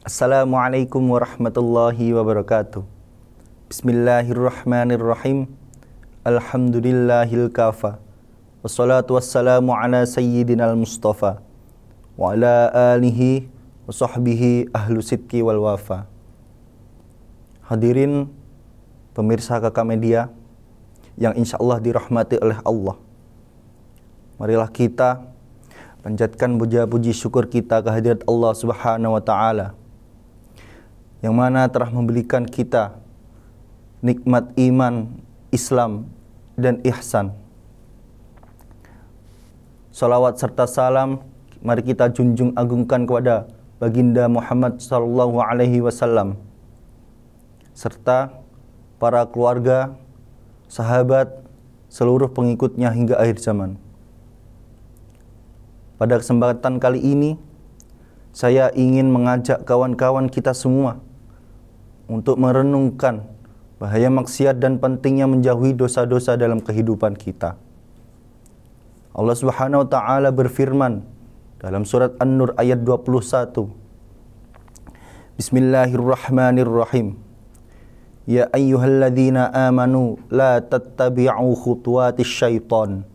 Assalamualaikum warahmatullahi wabarakatuh. Bismillahirrahmanirrahim. Alhamdulillahil kafa. Wassalatu wassalamu ala sayyidinal mustafa wa ala alihi wa sahbihi ahlu sidki wal wafa. Hadirin pemirsa KK Media yang insya Allah dirahmati oleh Allah, marilah kita panjatkan puja-puji syukur kita kehadirat Allah Subhanahu wa Ta'ala, yang mana telah memberikan kita nikmat iman, Islam, dan ihsan. Salawat serta salam mari kita junjung agungkan kepada baginda Muhammad sallallahu alaihi wasallam serta para keluarga, sahabat, seluruh pengikutnya hingga akhir zaman. Pada kesempatan kali ini saya ingin mengajak kawan-kawan kita semua untuk merenungkan bahaya maksiat dan pentingnya menjauhi dosa-dosa dalam kehidupan kita. Allah Subhanahu wa Ta'ala berfirman dalam surat An-Nur ayat 21. Bismillahirrahmanirrahim. Ya ayyuhalladzina amanu la tattabi'u khutuwatis syaitan.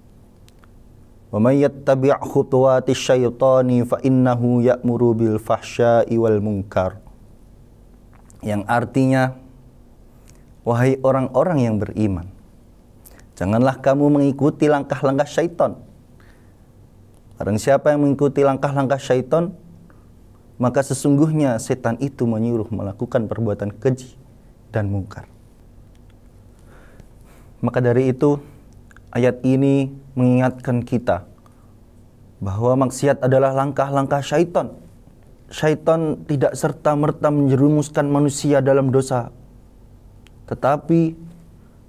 Wa may yattabi' khutuwatis syaitani fa innahu ya'muru bil fahsya'i wal munkar. Yang artinya, wahai orang-orang yang beriman, janganlah kamu mengikuti langkah-langkah syaitan. Barang siapa yang mengikuti langkah-langkah syaitan, maka sesungguhnya setan itu menyuruh melakukan perbuatan keji dan mungkar. Maka dari itu, ayat ini mengingatkan kita bahwa maksiat adalah langkah-langkah syaitan. Syaitan tidak serta-merta menjerumuskan manusia dalam dosa, tetapi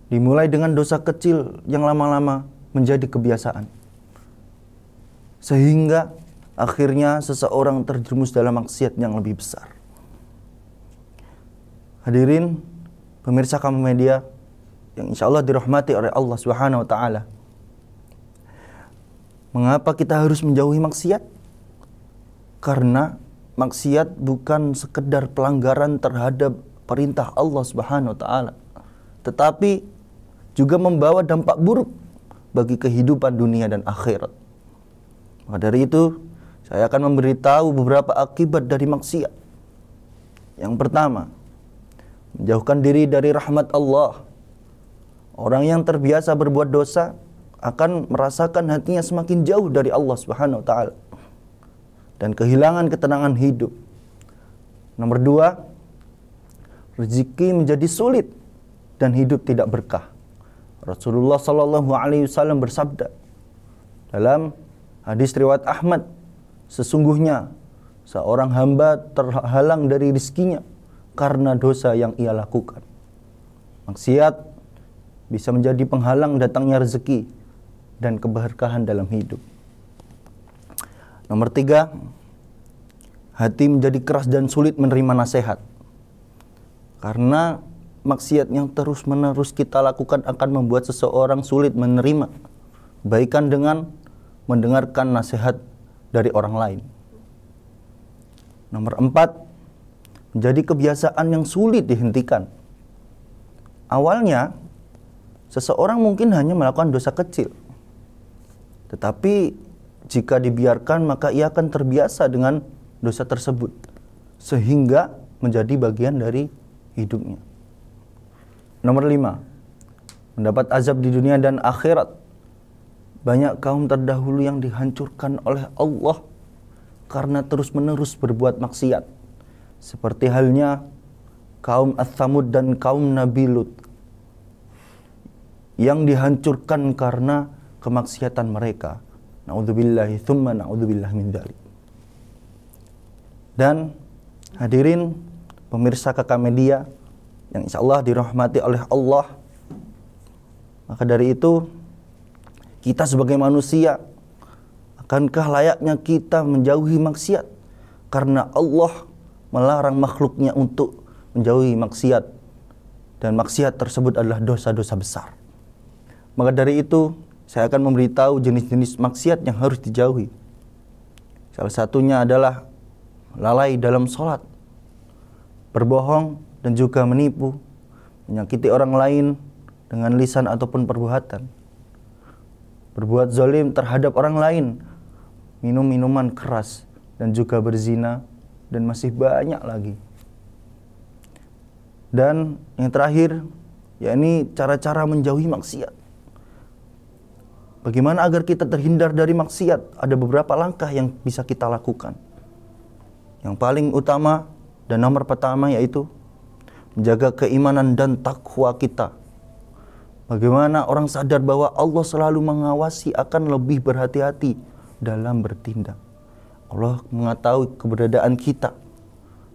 dimulai dengan dosa kecil yang lama-lama menjadi kebiasaan, sehingga akhirnya seseorang terjerumus dalam maksiat yang lebih besar. Hadirin pemirsa KK Media yang insya Allah dirahmati oleh Allah Subhanahu wa Ta'ala, mengapa kita harus menjauhi maksiat? Karena maksiat bukan sekedar pelanggaran terhadap perintah Allah Subhanahu wa Ta'ala, tetapi juga membawa dampak buruk bagi kehidupan dunia dan akhirat. Maka dari itu, saya akan memberitahu beberapa akibat dari maksiat. Yang pertama, menjauhkan diri dari rahmat Allah. Orang yang terbiasa berbuat dosa akan merasakan hatinya semakin jauh dari Allah Subhanahu wa Ta'ala dan kehilangan ketenangan hidup. Nomor dua, rezeki menjadi sulit dan hidup tidak berkah. Rasulullah sallallahu alaihi wasallam bersabda dalam hadis riwayat Ahmad, sesungguhnya seorang hamba terhalang dari rezekinya karena dosa yang ia lakukan. Maksiat bisa menjadi penghalang datangnya rezeki dan keberkahan dalam hidup. Nomor tiga, hati menjadi keras dan sulit menerima nasihat. Karena maksiat yang terus-menerus kita lakukan akan membuat seseorang sulit menerima kebaikan dengan mendengarkan nasihat dari orang lain. Nomor empat, menjadi kebiasaan yang sulit dihentikan. Awalnya, seseorang mungkin hanya melakukan dosa kecil, tetapi jika dibiarkan maka ia akan terbiasa dengan dosa tersebut, sehingga menjadi bagian dari hidupnya. Nomor lima, mendapat azab di dunia dan akhirat. Banyak kaum terdahulu yang dihancurkan oleh Allah karena terus-menerus berbuat maksiat, seperti halnya kaum Ats-Tsamud dan kaum Nabi Lut yang dihancurkan karena kemaksiatan mereka. Na'udzubillahi tsumma na'udzubillah min dzalik. Dan hadirin pemirsa KK Media yang insya Allah dirahmati oleh Allah, maka dari itu kita sebagai manusia, akankah layaknya kita menjauhi maksiat? Karena Allah melarang makhluknya untuk menjauhi maksiat, dan maksiat tersebut adalah dosa-dosa besar. Maka dari itu saya akan memberitahu jenis-jenis maksiat yang harus dijauhi. Salah satunya adalah lalai dalam sholat. berbohong dan juga menipu, menyakiti orang lain dengan lisan ataupun perbuatan, berbuat zalim terhadap orang lain, minum minuman keras, dan juga berzina, dan masih banyak lagi. Dan yang terakhir, yakni cara-cara menjauhi maksiat. Bagaimana agar kita terhindar dari maksiat? Ada beberapa langkah yang bisa kita lakukan. Yang paling utama dan nomor pertama yaitu menjaga keimanan dan takwa kita. Bagaimana orang sadar bahwa Allah selalu mengawasi, akan lebih berhati-hati dalam bertindak. Allah mengetahui keberadaan kita.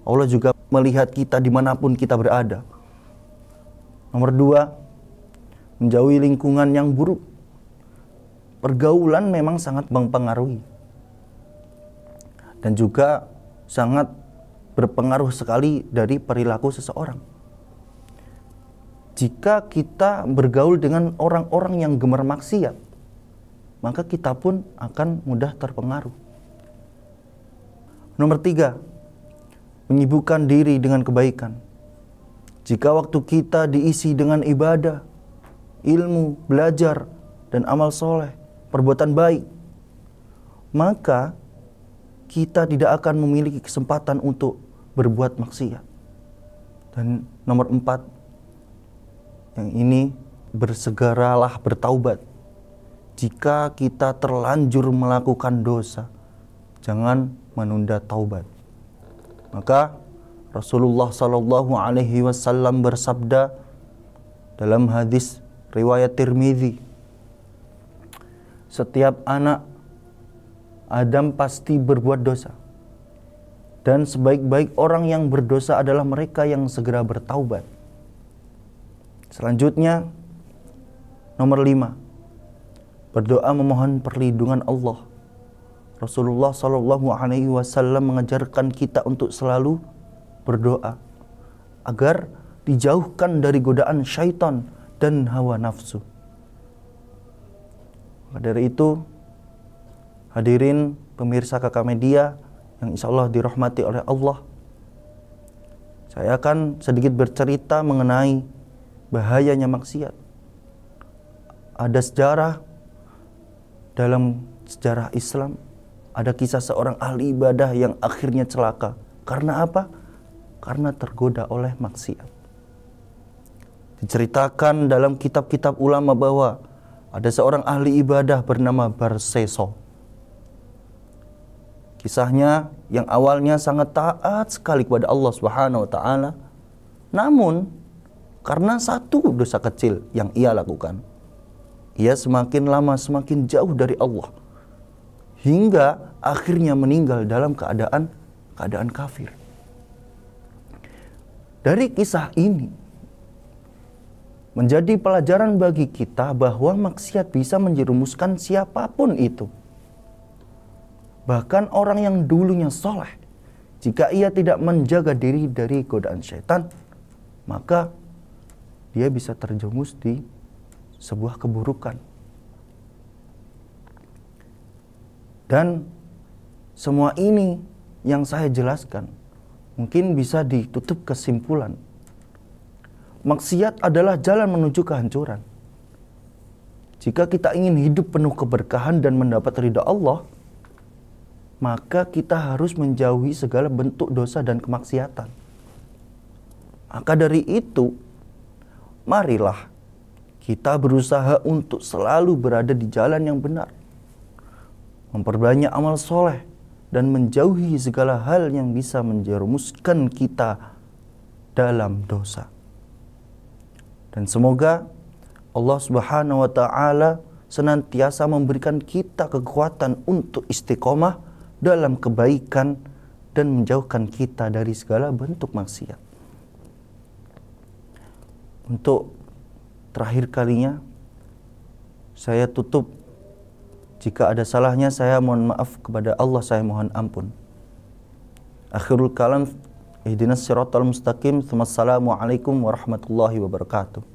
Allah juga melihat kita dimanapun kita berada. Nomor dua, menjauhi lingkungan yang buruk. Pergaulan memang sangat mempengaruhi dan juga sangat berpengaruh sekali dari perilaku seseorang. Jika kita bergaul dengan orang-orang yang gemar maksiat, maka kita pun akan mudah terpengaruh. Nomor tiga, menyibukkan diri dengan kebaikan. Jika waktu kita diisi dengan ibadah, ilmu, belajar, dan amal soleh, perbuatan baik, maka kita tidak akan memiliki kesempatan untuk berbuat maksiat. Dan nomor empat, yang ini, bersegeralah bertaubat. Jika kita terlanjur melakukan dosa, jangan menunda taubat. Maka Rasulullah SAW bersabda dalam hadis riwayat Tirmidzi, setiap anak Adam pasti berbuat dosa, dan sebaik-baik orang yang berdosa adalah mereka yang segera bertaubat. Selanjutnya, nomor 5, berdoa memohon perlindungan Allah. Rasulullah SAW mengajarkan kita untuk selalu berdoa agar dijauhkan dari godaan syaitan dan hawa nafsu. Dari itu, hadirin pemirsa KK Media yang insya Allah dirahmati oleh Allah, saya akan sedikit bercerita mengenai bahayanya maksiat. Ada sejarah dalam sejarah Islam, ada kisah seorang ahli ibadah yang akhirnya celaka. Karena apa? Karena tergoda oleh maksiat. Diceritakan dalam kitab-kitab ulama bahwa ada seorang ahli ibadah bernama Barseso. Kisahnya yang awalnya sangat taat sekali kepada Allah Subhanahu wa taala, namun karena satu dosa kecil yang ia lakukan, ia semakin lama semakin jauh dari Allah, hingga akhirnya meninggal dalam keadaan kafir. Dari kisah ini menjadi pelajaran bagi kita bahwa maksiat bisa menjerumuskan siapapun itu. Bahkan orang yang dulunya soleh, jika ia tidak menjaga diri dari godaan syaitan, maka dia bisa terjerumus di sebuah keburukan. Dan semua ini yang saya jelaskan mungkin bisa ditutup kesimpulan, maksiat adalah jalan menuju kehancuran. Jika kita ingin hidup penuh keberkahan dan mendapat ridha Allah, maka kita harus menjauhi segala bentuk dosa dan kemaksiatan. Maka dari itu, marilah kita berusaha untuk selalu berada di jalan yang benar, memperbanyak amal soleh, dan menjauhi segala hal yang bisa menjerumuskan kita dalam dosa. Dan semoga Allah Subhanahu wa taala senantiasa memberikan kita kekuatan untuk istiqomah dalam kebaikan dan menjauhkan kita dari segala bentuk maksiat. Untuk terakhir kalinya, saya tutup. Jika ada salahnya, saya mohon maaf kepada Allah, saya mohon ampun. Akhirul kalam, ihdinas siratal mustaqim. Assalamualaikum warahmatullahi wabarakatuh.